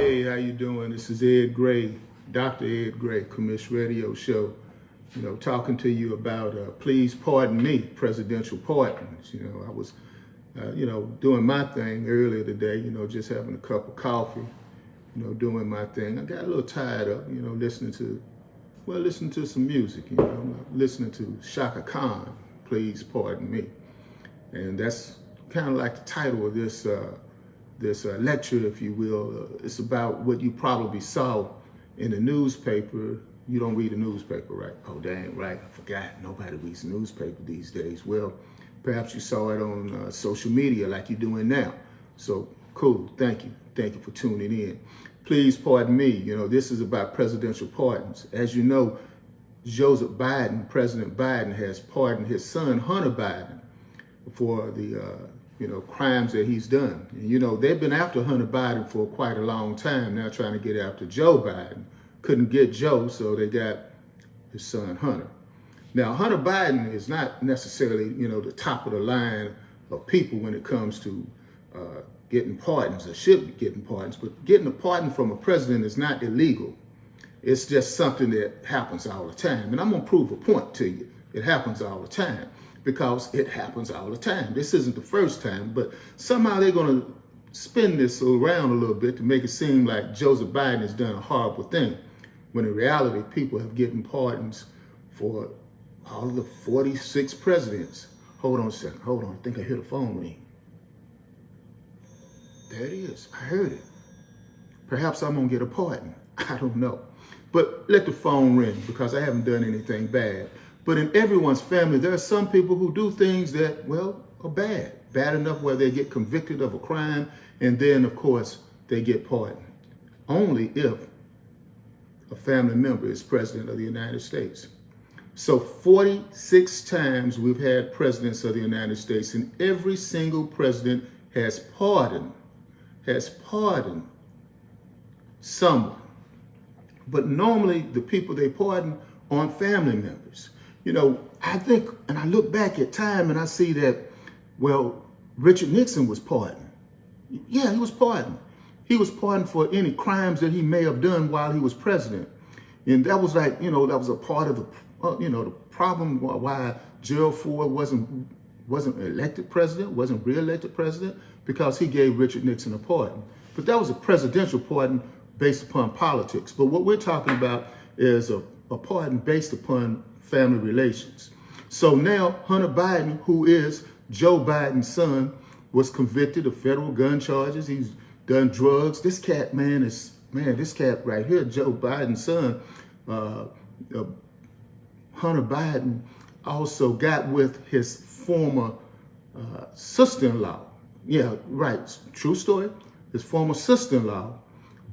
Hey, how you doing? This is Ed Gray, Dr. Ed Gray, Commish Radio Show. Talking to you about please pardon me, presidential pardons. I was, doing my thing earlier today. Just having a cup of coffee. Doing my thing. I got a little tired of, listening to some music. Listening to Shaka Khan, please pardon me, and that's kind of like the title of this. This lecture, if you will. It's about what you probably saw in the newspaper. You don't read the newspaper, right? Oh, dang, right, I forgot. Nobody reads the newspaper these days. Well, perhaps you saw it on social media like you're doing now. So, cool, thank you. Thank you for tuning in. Please pardon me. This is about presidential pardons. As you know, Joseph Biden, President Biden, has pardoned his son, Hunter Biden, for the crimes that he's done. And, they've been after Hunter Biden for quite a long time now, trying to get after Joe Biden. Couldn't get Joe, so they got his son Hunter. Now, Hunter Biden is not necessarily, the top of the line of people when it comes to getting pardons, or should be getting pardons. But getting a pardon from a president is not illegal. It's just something that happens all the time. And I'm going to prove a point to you. It happens all the time. Because it happens all the time. This isn't the first time, but somehow they're going to spin this around a little bit to make it seem like Joseph Biden has done a horrible thing, when in reality, people have gotten pardons for all of the 46 presidents. Hold on a second. Hold on. I think I hear the phone ring. There it is. I heard it. Perhaps I'm going to get a pardon. I don't know. But let the phone ring, because I haven't done anything bad. But in everyone's family, there are some people who do things that, are bad. Bad enough where they get convicted of a crime, and then, of course, they get pardoned. Only if a family member is president of the United States. So 46 times we've had presidents of the United States, and every single president has pardoned someone. But normally, the people they pardon aren't family members. I think, and I look back at time and I see that, Richard Nixon was pardoned. Yeah, he was pardoned. He was pardoned for any crimes that he may have done while he was president. And that was like, that was a part of the problem why Gerald Ford wasn't elected president, wasn't re-elected president, because he gave Richard Nixon a pardon. But that was a presidential pardon based upon politics. But what we're talking about is a pardon based upon family relations. So now Hunter Biden, who is Joe Biden's son, was convicted of federal gun charges. He's done drugs. This cat right here, Joe Biden's son, Hunter Biden, also got with his former sister-in-law. Yeah, right. True story. His former sister-in-law,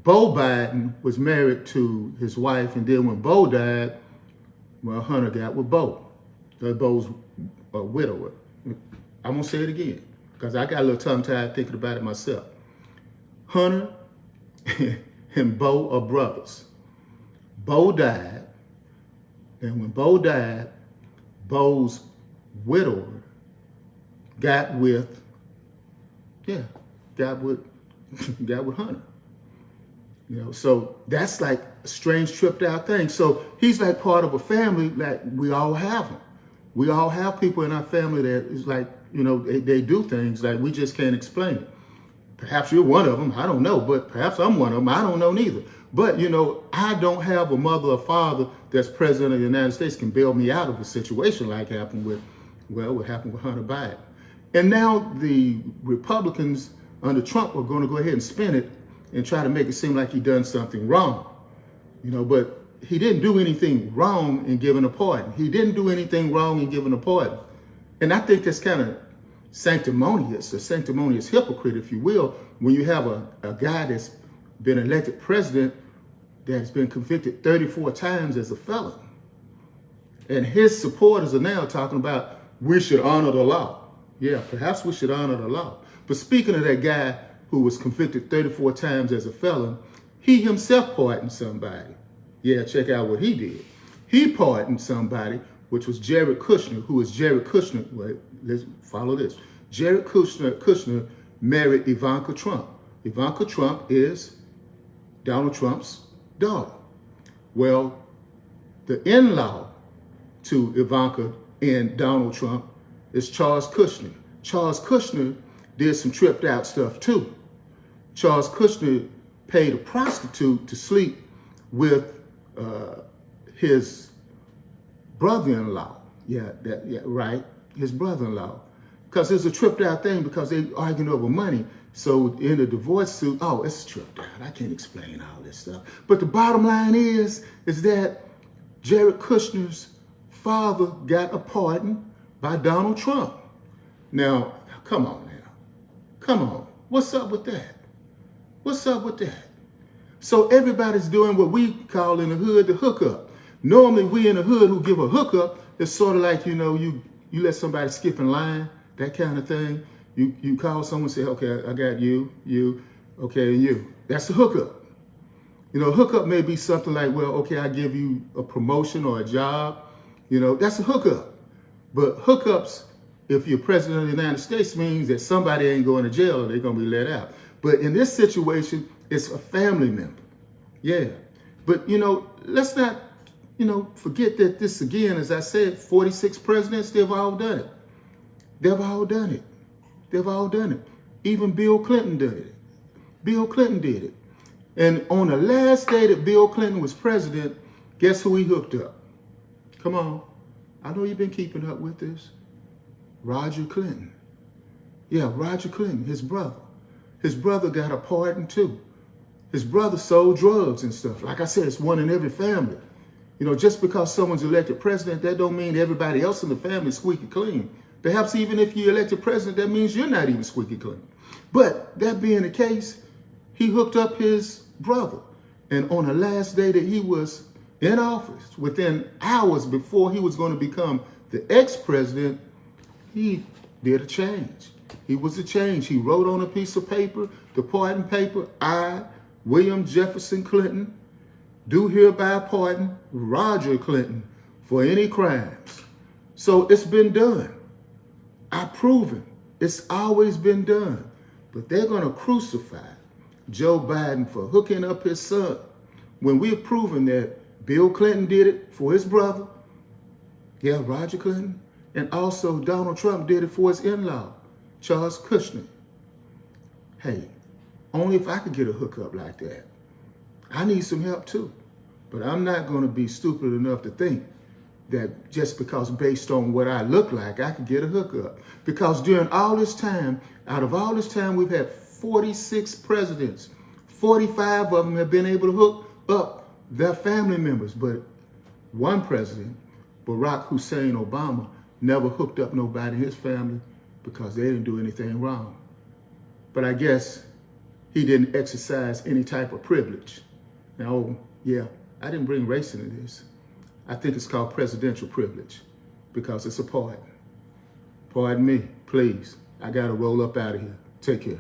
Bo Biden, was married to his wife, and then when Bo died, Hunter got with Bo. Bo's a widower. I'm going to say it again, because I got a little tongue-tied thinking about it myself. Hunter and Bo are brothers. Bo died, and when Bo died, Bo's widower got with Hunter. So that's like a strange, tripped out thing. So he's like part of a family that we all have him. We all have people in our family that is like, they do things like we just can't explain it. Perhaps you're one of them, I don't know, but perhaps I'm one of them, I don't know neither. But, I don't have a mother or father that's president of the United States can bail me out of a situation like what happened with Hunter Biden. And now the Republicans under Trump are going to go ahead and spin it and try to make it seem like he done something wrong, but he didn't do anything wrong in giving a pardon. He didn't do anything wrong in giving a pardon. And I think that's kind of sanctimonious, a sanctimonious hypocrite, if you will, when you have a guy that's been elected president that's been convicted 34 times as a felon. And his supporters are now talking about we should honor the law. Yeah, perhaps we should honor the law. But speaking of that guy who was convicted 34 times as a felon, he himself pardoned somebody. Yeah, check out what he did. He pardoned somebody, which was Jared Kushner, who is Jared Kushner. Wait, let's follow this. Jared Kushner married Ivanka Trump. Ivanka Trump is Donald Trump's daughter. Well, the in-law to Ivanka and Donald Trump is Charles Kushner. Charles Kushner did some tripped out stuff too. Charles Kushner paid a prostitute to sleep with his brother-in-law. Yeah, right. His brother-in-law. Because it's a tripped out thing because they arguing over money. So in the divorce suit, oh, it's tripped out. I can't explain all this stuff. But the bottom line is that Jared Kushner's father got a pardon by Donald Trump. Now, come on now. Come on. What's up with that? What's up with that? So everybody's doing what we call in the hood the hookup. Normally we in the hood who give a hookup, it's sort of like, you know, you let somebody skip in line, that kind of thing. You call someone and say, okay, I got you, okay, and you. That's a hookup. You know, hookup may be something like, well, okay, I give you a promotion or a job. You know, that's a hookup. But hookups, if you're president of the United States, means that somebody ain't going to jail or they're going to be let out. But in this situation, it's a family member. Yeah. But, you know, let's not, you know, forget that this, again, as I said, 46 presidents, they've all done it. They've all done it. They've all done it. Even Bill Clinton did it. Bill Clinton did it. And on the last day that Bill Clinton was president, guess who he hooked up? Come on. I know you've been keeping up with this. Roger Clinton. Yeah, Roger Clinton, his brother. His brother got a pardon too. His brother sold drugs and stuff. Like I said, it's one in every family. You know, just because someone's elected president, that don't mean everybody else in the family is squeaky clean. Perhaps even if you're elected president, that means you're not even squeaky clean. But that being the case, he hooked up his brother. And on the last day that he was in office, within hours before he was going to become the ex-president, he did a change. He was a change. He wrote on a piece of paper, the pardon paper, I, William Jefferson Clinton, do hereby pardon Roger Clinton for any crimes. So it's been done. I've proven it's always been done. But they're going to crucify Joe Biden for hooking up his son when we've proven that Bill Clinton did it for his brother, yeah, Roger Clinton, and also Donald Trump did it for his in-law, Charles Kushner. Hey, only if I could get a hookup like that. I need some help too. But I'm not going to be stupid enough to think that just because based on what I look like, I could get a hookup. Because during all this time, out of all this time, we've had 46 presidents. 45 of them have been able to hook up their family members. But one president, Barack Hussein Obama, never hooked up nobody in his family because they didn't do anything wrong. But I guess he didn't exercise any type of privilege. Now, yeah, I didn't bring race into this. I think it's called presidential privilege because it's a pardon. Pardon me, please. I got to roll up out of here. Take care.